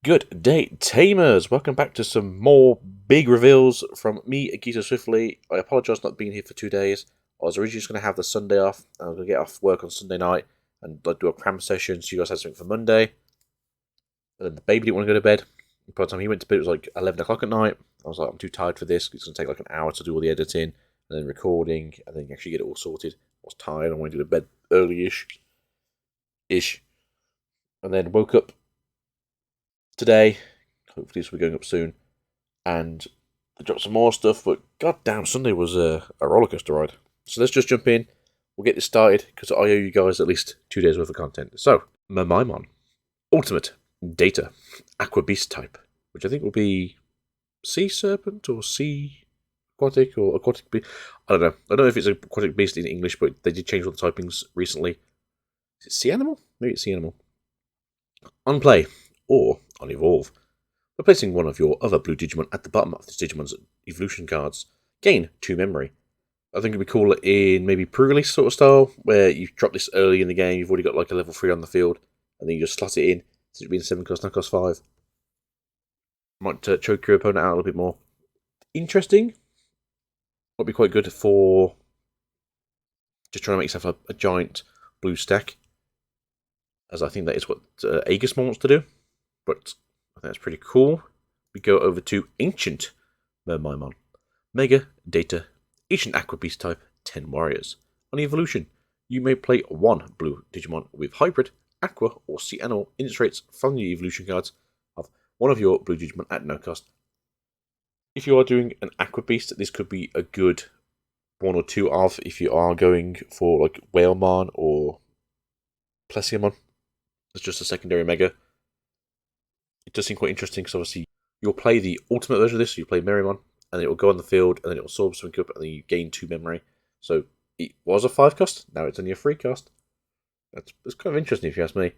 Good day, Tamers! Welcome back to some more big reveals from me, Akito Swiftly. I apologise not being here for 2 days. I was originally just going to have the Sunday off. I was going to get off work on Sunday night and do a cram session so you guys had something for Monday. And then the baby didn't want to go to bed. By the time he went to bed, it was like 11 o'clock at night. I was like, I'm too tired for this. It's going to take like an hour to do all the editing and then recording and then actually get it all sorted. I was tired. I wanted to go to bed early-ish. And then woke up today. Hopefully this will be going up soon. And I dropped some more stuff, but goddamn, Sunday was a rollercoaster ride. So let's just jump in. We'll get this started, because I owe you guys at least 2 days worth of content. So, Mermaimon. Ultimate. Data. Aqua Beast type. Which I think will be Sea Serpent, or Sea Aquatic, or Aquatic Beast. I don't know. I don't know if it's Aquatic Beast in English, but they did change all the typings recently. Is it Sea Animal? Maybe it's Sea Animal. On play, or on evolve. By placing one of your other blue Digimon at the bottom of this Digimon's evolution cards, gain 2 memory. I think it'd be cool in maybe pre-release sort of style, where you drop this early in the game, you've already got like a level 3 on the field, and then you just slot it in, so it'd be in 7 cost, 9 cost 5. Might choke your opponent out a little bit more. Interesting. Might be quite good for just trying to make yourself a giant blue stack, as I think that is what Aegismon wants to do, but I think that's pretty cool. We go over to Ancient Mermaimon. Mega Data Ancient Aqua Beast type 10 warriors. On evolution, you may play 1 blue Digimon with Hybrid, Aqua, or Sea Animal in its traits from the evolution cards of one of your blue Digimon at no cost. If you are doing an Aqua Beast, this could be a good 1 or 2 of if you are going for like Whalemon or Plesiomon. It's just a secondary Mega. It does seem quite interesting because obviously you'll play the ultimate version of this, so you play Merrimon, and then it will go on the field, and then it will absorb something up, and then you gain 2 memory. So it was a 5 cost, now it's only a 3 cost. That's kind of interesting if you ask me.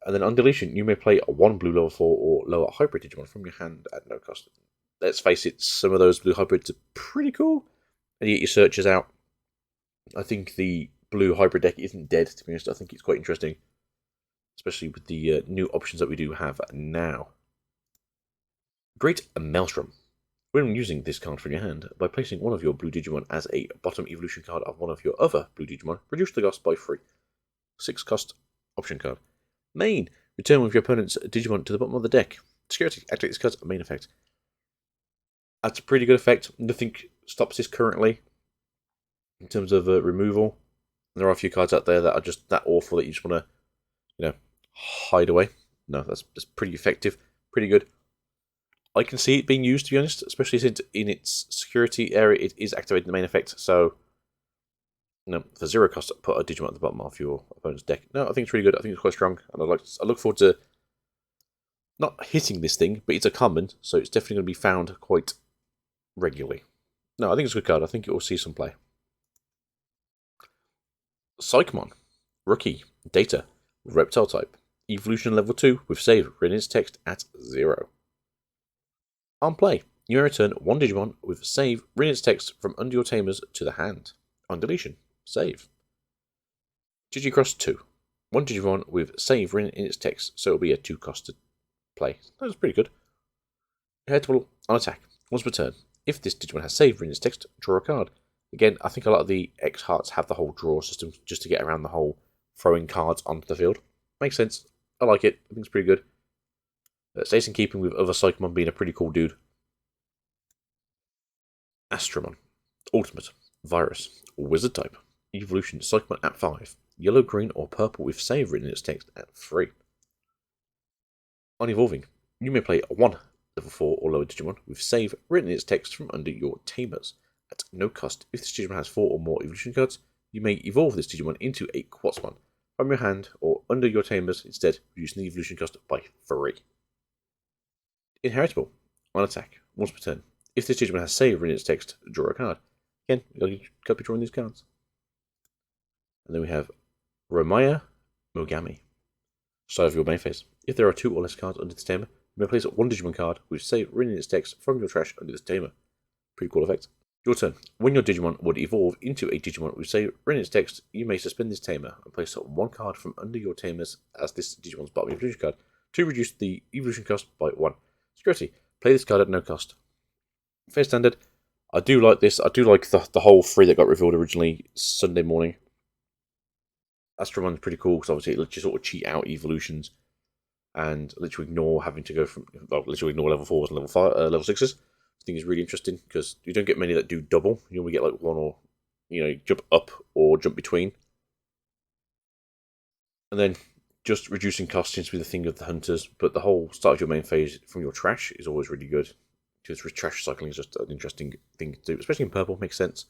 And then on deletion, you may play a 1 blue level 4 or lower hybrid Digimon from your hand at no cost. Let's face it, some of those blue hybrids are pretty cool, and you get your searches out. I think the blue hybrid deck isn't dead, to be honest. I think it's quite interesting, especially with the new options that we do have now. Great Maelstrom. When using this card from your hand, by placing one of your blue Digimon as a bottom evolution card of one of your other blue Digimon, reduce the cost by 3. 6 cost option card. Main. Return one of your opponent's Digimon to the bottom of the deck. Security. Activate this card's main effect. That's a pretty good effect. Nothing stops this currently in terms of removal. There are a few cards out there that are just that awful that you just want to, hide away. No, that's pretty effective. Pretty good. I can see it being used, to be honest, especially since in its security area it is activating the main effect. So, for 0 cost, put a Digimon at the bottom of your opponent's deck. No, I think it's really good. I think it's quite strong, and I look forward to not hitting this thing, but it's a common, so it's definitely going to be found quite regularly. No, I think it's a good card. I think it will see some play. Psychmon, Rookie, Data, Reptile type, Evolution level 2 with save written in its text at 0. On play, you may return 1 Digimon with save written in its text from under your tamers to the hand. On deletion, save. Digicross 2. 1 Digimon with save written in its text, so it'll be a 2 cost to play. That was pretty good. Heritable on attack. Once per turn, if this Digimon has save written in its text, draw a card. Again, I think a lot of the X Hearts have the whole draw system just to get around the whole throwing cards onto the field. Makes sense. I like it. I think it's pretty good. Stays in keeping with other Psychomon being a pretty cool dude. Astromon. Ultimate. Virus. Wizard type. Evolution Psychomon at 5. Yellow, green, or purple with save written in its text at 3. On evolving, you may play 1 level 4 or lower Digimon with save written in its text from under your tamers. At no cost, if this Digimon has 4 or more evolution cards, you may evolve this Digimon into a Quatzmon from your hand or under your tamers, instead reducing the evolution cost by 3. Inheritable. On attack, once per turn. If this Digimon has save written in its text, draw a card. Again, you could be drawing these cards. And then we have Romaya Mogami. Start of your main phase. If there are 2 or less cards under this tamer, you may place 1 Digimon card with save written in its text from your trash under this tamer. Pretty cool effect. Your turn. When your Digimon would evolve into a Digimon with save written in its text, you may suspend this tamer and place 1 card from under your tamers as this Digimon's bottom evolution card. to reduce the evolution cost by 1. Security, play this card at no cost. Fair standard. I do like this. I do like the whole 3 that got revealed originally Sunday morning. Astromon's pretty cool because obviously it lets you sort of cheat out evolutions and let you ignore having to go from, well, let you ignore level 4s and level 6s. I think it's really interesting because you don't get many that do double. You only get like one or, jump up or jump between. And then just reducing costs seems to be the thing of the hunters, but the whole start of your main phase from your trash is always really good. Because trash cycling is just an interesting thing to do, especially in purple, makes sense.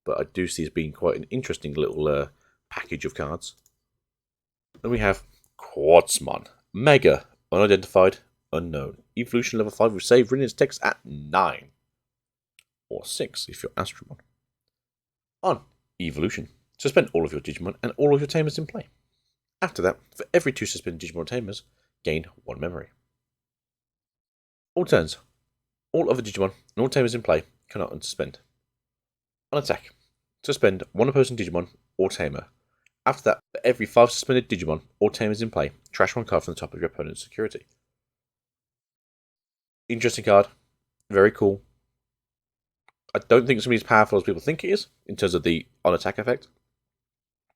But I do see it being quite an interesting little package of cards. Then we have Quatzmon. Mega. Unidentified. Unknown. Evolution level 5 with save written in its text at 9. Or 6 if you're Astromon. On Evolution. Suspend all of your Digimon and all of your Tamers in play. After that, for every 2 suspended Digimon Tamers, gain 1 memory. All turns. All other Digimon and all Tamers in play cannot unsuspend. On attack, suspend 1 opposing Digimon or Tamer. After that, for every 5 suspended Digimon or Tamers in play, trash 1 card from the top of your opponent's security. Interesting card. Very cool. I don't think it's going to be as powerful as people think it is, in terms of the on-attack effect.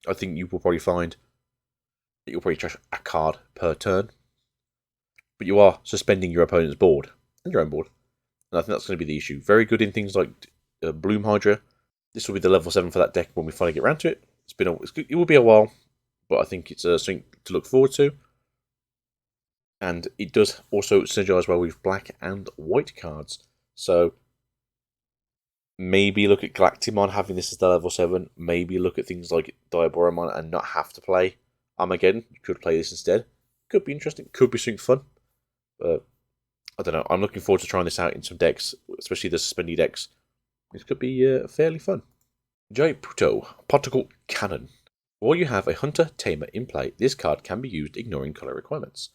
I think you will probably find that you'll probably trash a card per turn. But you are suspending your opponent's board, and your own board. And I think that's going to be the issue. Very good in things like Bloom Hydra. This will be the level 7 for that deck when we finally get around to it. It will be a while, but I think it's something to look forward to. And it does also synergize well with black and white cards. So maybe look at Galactimon having this as the level 7. Maybe look at things like Diaboromon and not have to play Armageddon. You could play this instead. Could be interesting. Could be something fun. But I don't know. I'm looking forward to trying this out in some decks, especially the suspended decks. This could be fairly fun. Jaiputo, Particle Cannon. While you have a Hunter Tamer in play, this card can be used ignoring colour requirements.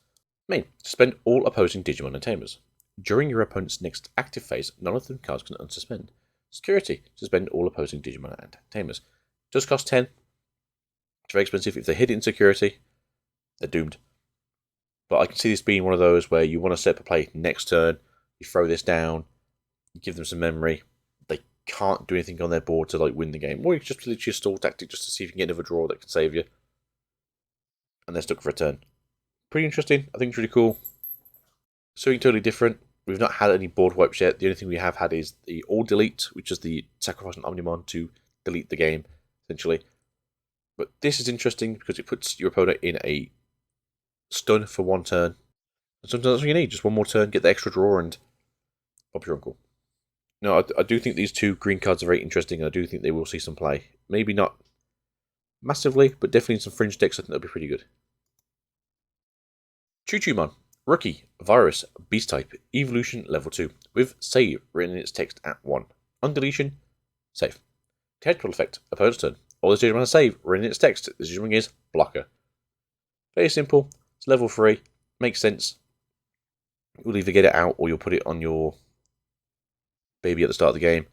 Main, suspend all opposing Digimon and Tamers. During your opponent's next active phase, none of the cards can unsuspend. Security, suspend all opposing Digimon and Tamers. Does cost 10. It's very expensive. If they hit it in security, they're doomed. But I can see this being one of those where you want to set up a play next turn, you throw this down, you give them some memory, they can't do anything on their board to win the game, or you just literally a stall tactic just to see if you can get another draw that can save you, and they're stuck for a turn. Pretty interesting. I think it's really cool. Something totally different. We've not had any board wipes yet. The only thing we have had is the all delete, which is the sacrifice an Omnimon to delete the game, essentially. But this is interesting because it puts your opponent in a stun for 1 turn. And sometimes that's what you need. Just 1 more turn, get the extra draw, and pop your uncle. No, I do think these 2 green cards are very interesting, and I do think they will see some play. Maybe not massively, but definitely in some fringe decks, I think they'll be pretty good. Choo-Choo-Mon. Rookie, Virus, Beast Type, Evolution Level 2, with Save written in its text at 1. On deletion, Save. Technical effect, opponent's turn. All this Digimon has Save written in its text. This Digimon is Blocker. Very simple. It's level 3. Makes sense. You'll either get it out or you'll put it on your baby at the start of the game.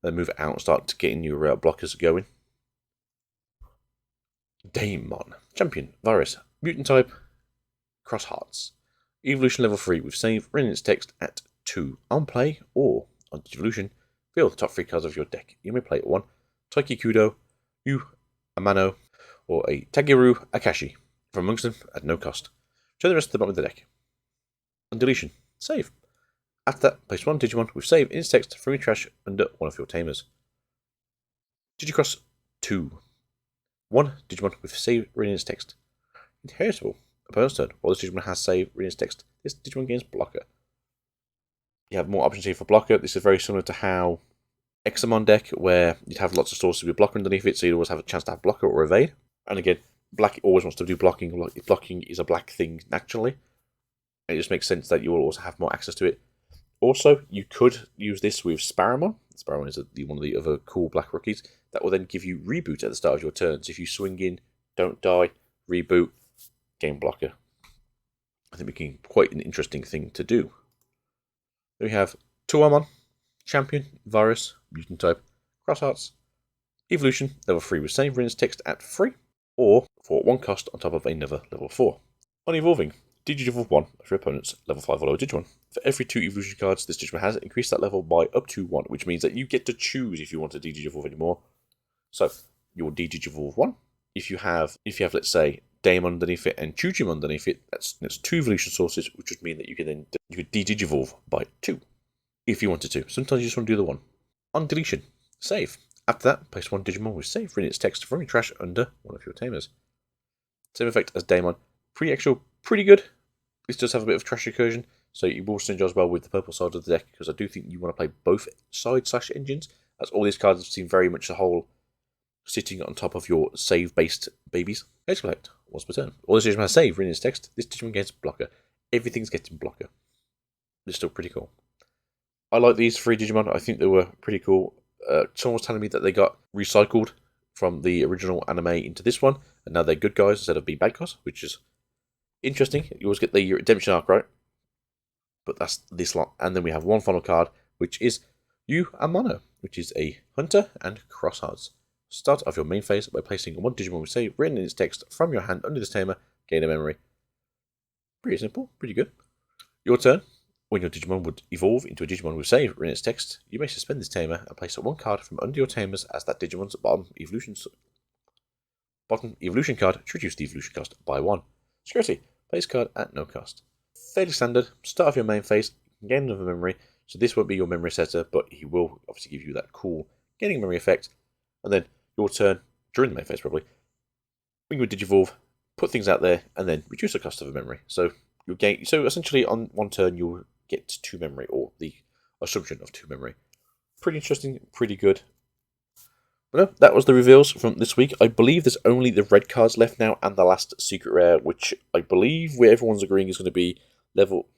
Then move it out and start getting your blockers going. Daemon. Champion. Virus. Mutant type. Cross Hearts. Evolution level 3 with Save written in its text at 2. On play or on Evolution, reveal the top 3 cards of your deck. You may play at 1. Taiki Kudo, Yu Amano, or a Tagiru Akashi. From amongst them at no cost. Show the rest of the bottom of the deck. On deletion, Save. After that, place 1 Digimon with Save in its text from your trash under one of your Tamers. Digicross 2. 1 Digimon with Save written in its text. Inheritable. Opponent's turn. While this Digimon has Save written in its text, this Digimon gains Blocker. You have more options here for Blocker. This is very similar to how Examon deck, where you'd have lots of sources with Blocker underneath it, so you'd always have a chance to have Blocker or Evade. And again, Black always wants to do blocking. Blocking is a black thing naturally. It just makes sense that you will also have more access to it. Also, you could use this with Sparamon. Sparamon is one of the other cool black rookies. That will then give you Reboot at the start of your turn. So if you swing in, don't die, reboot, game Blocker. I think it became quite an interesting thing to do. Then we have Tuamon, Champion, Virus, Mutant type, Cross Hearts, Evolution, level 3 with Save written in its text at 3. Or for 1 cost on top of another level 4. On Evolving, Digivolve 1 of your opponent's level 5 or lower Digimon. For every 2 evolution cards this Digimon has, increase that level by up to 1, which means that you get to choose if you want to Digivolve anymore. So, you'll Digivolve 1. If you have, let's say, Daemon underneath it and Chujimon underneath it, that's 2 evolution sources, which would mean that you could Digivolve by 2 if you wanted to. Sometimes you just want to do the 1. On deletion, save. After that, place 1 Digimon with save in its text from your trash under one of your tamers. Same effect as Daemon. Pretty good. This does have a bit of trash recursion, so you will synergize well with the purple side of the deck, because I do think you want to play both side/engines, as all these cards seem very much a whole sitting on top of your save-based babies. Collect once per turn. All this Digimon has save in its text. This Digimon gets blocker. Everything's getting blocker. They're still pretty cool. I like these 3 Digimon. I think they were pretty cool. Someone was telling me that they got recycled from the original anime into this one, and now they're good guys instead of being bad guys, which is interesting. You always get the redemption arc, right? But that's this lot. And then we have one final card, which is You and Mono, which is a Hunter and Crosshards. Start of your main phase by placing 1 Digimon with save written in its text from your hand under this tamer. Gain a memory. Pretty simple, pretty good. Your turn. When your Digimon would evolve into a Digimon with save written in its text, you may suspend this tamer and place 1 card from under your tamers as that Digimon's bottom evolution card to reduce the evolution cost by 1. Security. Place card at no cost. Fairly standard. Start of your main phase. You can gain another memory. So this won't be your memory setter, but he will obviously give you that cool gaining memory effect. And then your turn, during the main phase probably, when you would Digivolve, put things out there, and then reduce the cost of a memory. So you'll gain. So essentially on 1 turn you'll get 2 memory, or the assumption of 2 memory. Pretty interesting, pretty good. But no, that was the reveals from this week. I believe there's only the red cards left now and the last secret rare, which I believe where everyone's agreeing is going to be level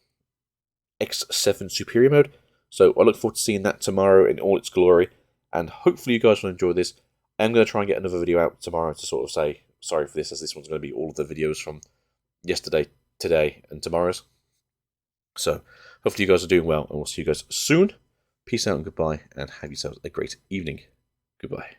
X7 Superior Mode. So I look forward to seeing that tomorrow in all its glory, and hopefully you guys will enjoy this. I'm going to try and get another video out tomorrow to sort of say sorry for this, as this one's going to be all of the videos from yesterday, today, and tomorrow's. So hopefully you guys are doing well, and we'll see you guys soon. Peace out and goodbye, and have yourselves a great evening. Goodbye.